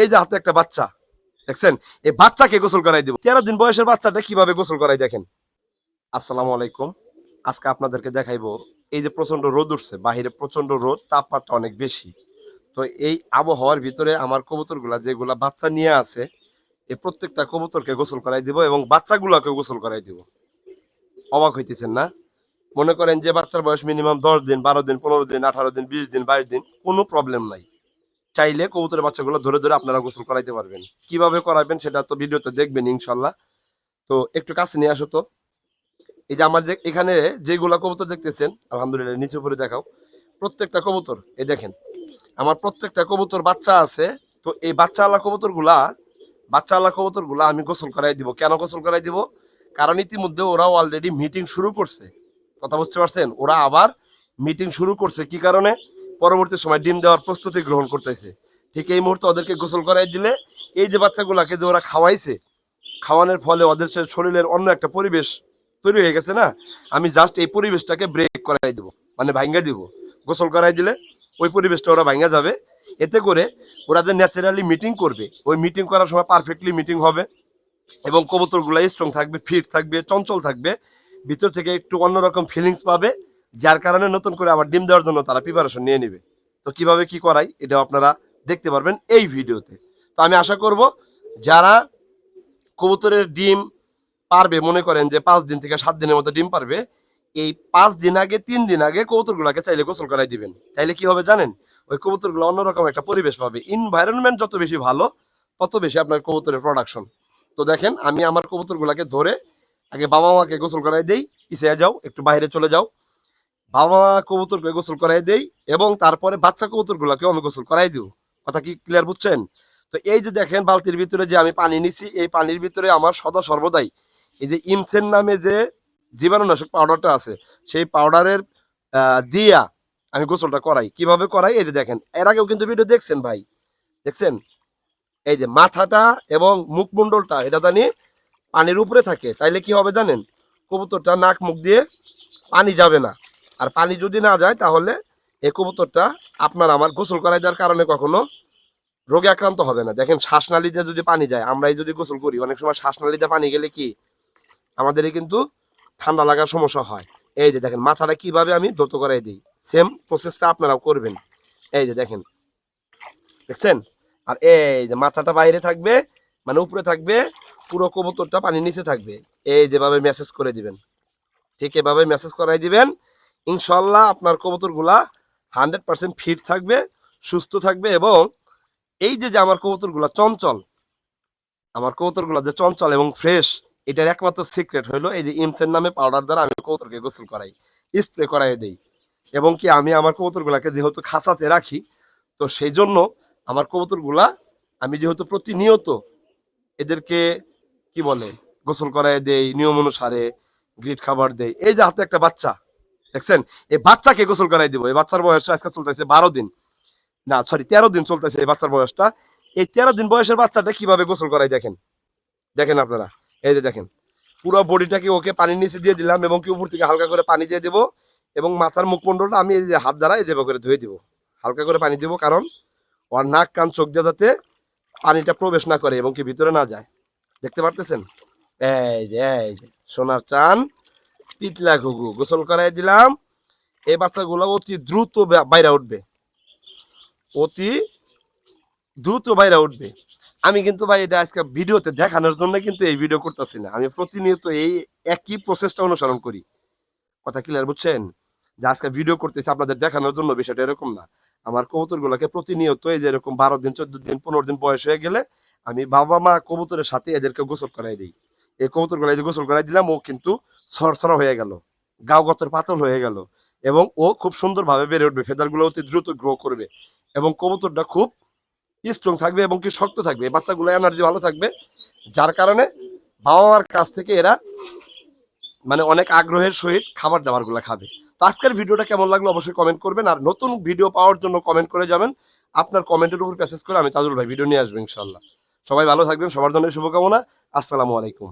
এই যে হাতে একটা বাচ্চা দেখছেন, এই বাচ্চাকে গোসল করাই দিব। 13 দিন বয়সের বাচ্চাটা কিভাবে গোসল করাই দেখেন। আসসালামু আলাইকুম। আজকে আপনাদেরকে দেখাইবো, এই যে প্রচন্ড রোদ উঠছে, বাহিরে প্রচন্ড রোদ, তাপমাত্রা অনেক বেশি। তো এই আবহাওয়ার ভিতরে আমার কবুতরগুলা যেগুলা বাচ্চা নিয়ে আছে, এই প্রত্যেকটা কবুতরকে গোসল করাই দিব এবং বাচ্চাগুলোকে গোসল করাই দিব। অবাক হইতেছেন না? মনে করেন যে বাচ্চার বয়স মিনিমাম 10 দিন, 12 দিন, 15 দিন, 18 দিন, 20 দিন, 22 দিন, কোনো প্রবলেম নাই। চাইলে কবুতরের বাচ্চাগুলো ধরে ধরে আপনারা গোসল করাইতে পারবেন। কিভাবে করাবেন সেটা তো ভিডিওতে দেখবেন ইনশাল্লাহ। তো একটু কাছে নিয়ে আসো তো। এই যে আমার যে এখানে যেগুলা কবুতর দেখতেছেন, আলহামদুলিল্লাহ নিচে উপরে দেখাও, প্রত্যেকটা কবুতর এই দেখেন, আমার প্রত্যেকটা কবুতর বাচ্চা আছে। তো এই বাচ্চাওয়ালা কবুতরগুলা আমি গোসল করাই দিব। কেন গোসল করাই দিব? কারণ ইতিমধ্যে ওরা অলরেডি মিটিং শুরু করছে। কথা বুঝতে পারছেন? ওরা আবার মিটিং শুরু করছে। কি কারণে? পরবর্তী সময় ডিম দেওয়ার প্রস্তুতি গ্রহণ করতেছে। ঠিক এই মুহূর্তে ওদেরকে গোসল করাই দিলে, এই যে বাচ্চাগুলাকে যে ওরা খাওয়াইছে, খাওয়ানোর ফলে ওদের শরীরের অন্য একটা পরিবেশ তৈরি হয়ে গেছে না, আমি জাস্ট এই পরিবেশটাকে ব্রেক করাই দিব, মানে ভাঙ্গা দিব। গোসল করাই দিলে ওই পরিবেশটা ওরা ভাঙ্গা যাবে। এতে করে ওরা যে ন্যাচারালি মিটিং করবে, ওই মিটিং করার সময় পারফেক্টলি মিটিং হবে এবং কবুতরগুলো স্ট্রং থাকবে, ফিট থাকবে, চঞ্চল থাকবে, ভিতর থেকে একটু অন্যরকম ফিলিংস পাবে, যার কারণে নতুন করে আবার ডিম দেওয়ার জন্য তারা প্রিপারেশন নিয়ে নেবে। তো কিভাবে কি করাই এটা আপনারা দেখতে পারবেন এই ভিডিওতে। তো আমি আশা করব যারা কবুতরের ডিম পারবে, মনে করেন যে 5 দিন থেকে 7 দিনের মতো ডিম পারবে, এই 5 দিন আগে, 3 দিন আগে কবুতরগুলোকে চাইলে গোসল করাই দিবেন। তাইলে কি হবে জানেন? ওই কবুতরগুলো অন্যরকম একটা পরিবেশ পাবে। এনভায়রনমেন্ট যত বেশি ভালো, তত বেশি আপনার কবুতরের প্রোডাকশন। তো দেখেন, আমি আমার কবুতরগুলোকে ধরে আগে বাবা মাকে গোসল করাই দেই। পিছিয়ে যাও, একটু বাইরে চলে যাও। বাবা মা কবুতরকে গোসল করাই দেই এবং তারপরে বাচ্চা কবুতরগুলোকেও আমি গোসল করাই দিব। কথা কি ক্লিয়ার বুঝছেন? তো এই যে দেখেন বালতির ভিতরে যে আমি পানি নিছি, এই পানির ভিতরে আমার সদা সর্বদাই এই যে ইমসেন নামে যে জীবাণুনাশক পাউডারটা আছে, সেই পাউডারের দিয়া আমি গোসলটা করাই। কিভাবে করাই এই যে দেখেন, এর আগেও কিন্তু ভিডিও দেখছেন ভাই, দেখছেন? এই যে মাথাটা এবং মুখমণ্ডলটা এটা জানি পানির উপরে থাকে, তাইলে কি হবে জানেন? কবুতরটা নাক মুখ দিয়ে পানি যাবে না। আর পানি যদি না যায় তাহলে এই কবুতরটা আপনার আমার গোসল করাই দেওয়ার কারণে কখনো রোগে আক্রান্ত হবে না। দেখেন, শ্বাসনালীতে যদি পানি যায়, আমরাই যদি গোসল করি, অনেক সময় শ্বাসনালীতে পানি গেলে কি আমাদেরই কিন্তু ঠান্ডা লাগার সমস্যা হয়। এই যে দেখেন মাথাটা কিভাবে আমি দ্রুত করাই দিই, সেম প্রসেসটা আপনারাও করবেন। এই যে দেখেন, দেখছেন? আর এই যে মাথাটা বাইরে থাকবে, মানে উপরে থাকবে, পুরো কবুতরটা পানির নিচে থাকবে। এই যেভাবে মেসেজ করে দিবেন, ঠিক এভাবে মেসেজ করাই দিবেন। ইনশাল্লাহ আপনার কবুতরগুলা 100% ফিট থাকবে, সুস্থ থাকবে। এবং এই যে যে আমার কবুতরগুলা চঞ্চল, আমার কবুতরগুলা যে চঞ্চল এবং ফ্রেশ, এটার একমাত্র সিক্রেট হলো এই যে ইমসেন নামে পাউডার দ্বারা আমি কবুতরকে গোসল করাই, স্প্রে করাই দেই। এবং কি আমি আমার কবুতরগুলাকে যেহেতু খাঁচাতে রাখি, তো সেই জন্য আমার কবুতরগুলা আমি যেহেতু প্রতিনিয়ত এদেরকে কি বলে গোসল করাই দেই, নিয়ম অনুসারে গ্রিট খাবার দেই। এই যে হাতে একটা বাচ্চা দেখছেন, এই বাচ্চাকে গোসল করাই দিব। এই বাচ্চার বয়স আজকে চলতেছে 12 দিন, না সরি 13 দিন চলতেছে এই বাচ্চার বয়সটা। এই 13 দিন বয়সের বাচ্চাটা কিভাবে গোসল করাই দেখেন, দেখেন আপনারা। এই যে দেখেন, পুরো বডিটাকে ওকে পানির নিচে দিয়ে দিলাম এবং কি উপর থেকে হালকা করে পানি দিয়ে দেবো এবং মাথার মুখমণ্ডলটা আমি এই যে হাত দ্বারা এই যেভাবে করে ধুয়ে দিব, হালকা করে পানি দিব, কারণ ওর নাক কান চোখ দিয়ে যাতে পানিটা প্রবেশ না করে এবং কি ভিতরে না যায়। দেখতে পারতেছেন? এই যে সোনার চান পিতলা ঘুঘু গোসল করাই দিলাম। এই বাচ্চাগুলো অতি দ্রুত বাইরে উঠবে, অতি দ্রুত বাইরে উঠবে। আমি কিন্তু ভাই এটা আজকে ভিডিওতে দেখানোর জন্য কিন্তু এই ভিডিও করতেছি না, আমি প্রতিনিয়ত এই একই প্রসেসটা অনুসরণ করি। কথা ক্লিয়ার বুঝছেন? যে আজকে ভিডিও করতেছি আপনাদের দেখানোর জন্য, বিষয়টা এরকম না। আমার কবুতরগুলোকে প্রতিনিয়ত এই যে এরকম 12 দিন, 14 দিন, 15 দিন বয়স হয়ে গেলে আমি বাবা মা কবুতরের সাথে এদেরকে গোসল করাই দিই। এই কবুতরগুলো যে গোসল করাই দিলাম, ও কিন্তু সরসরা হয়ে গেল, গাও গতর পাতল হয়ে গেল এবং ও খুব সুন্দরভাবে বেড়ে উঠবে, ফেদারগুলো অতি দ্রুত গ্রো করবে এবং কবুতরটা খুব স্ট্রং থাকবে এবং কি শক্ত থাকবে। বাচ্চাগুলো এনার্জি ভালো থাকবে, যার কারণে বাবা মার কাছ থেকে এরা মানে অনেক আগ্রহের সহিত খাবার দাবার গুলা খাবে। তো আজকের ভিডিওটা কেমন লাগলো অবশ্যই কমেন্ট করবেন, আর নতুন ভিডিও পাওয়ার জন্য কমেন্ট করে যাবেন। আপনার কমেন্টের উপর মেসেজ করে আমি তাজুল ভাই ভিডিও নিয়ে আসবো ইনশাল্লাহ। সবাই ভালো থাকবেন, সবার জন্য শুভকামনা। আসসালামু আলাইকুম।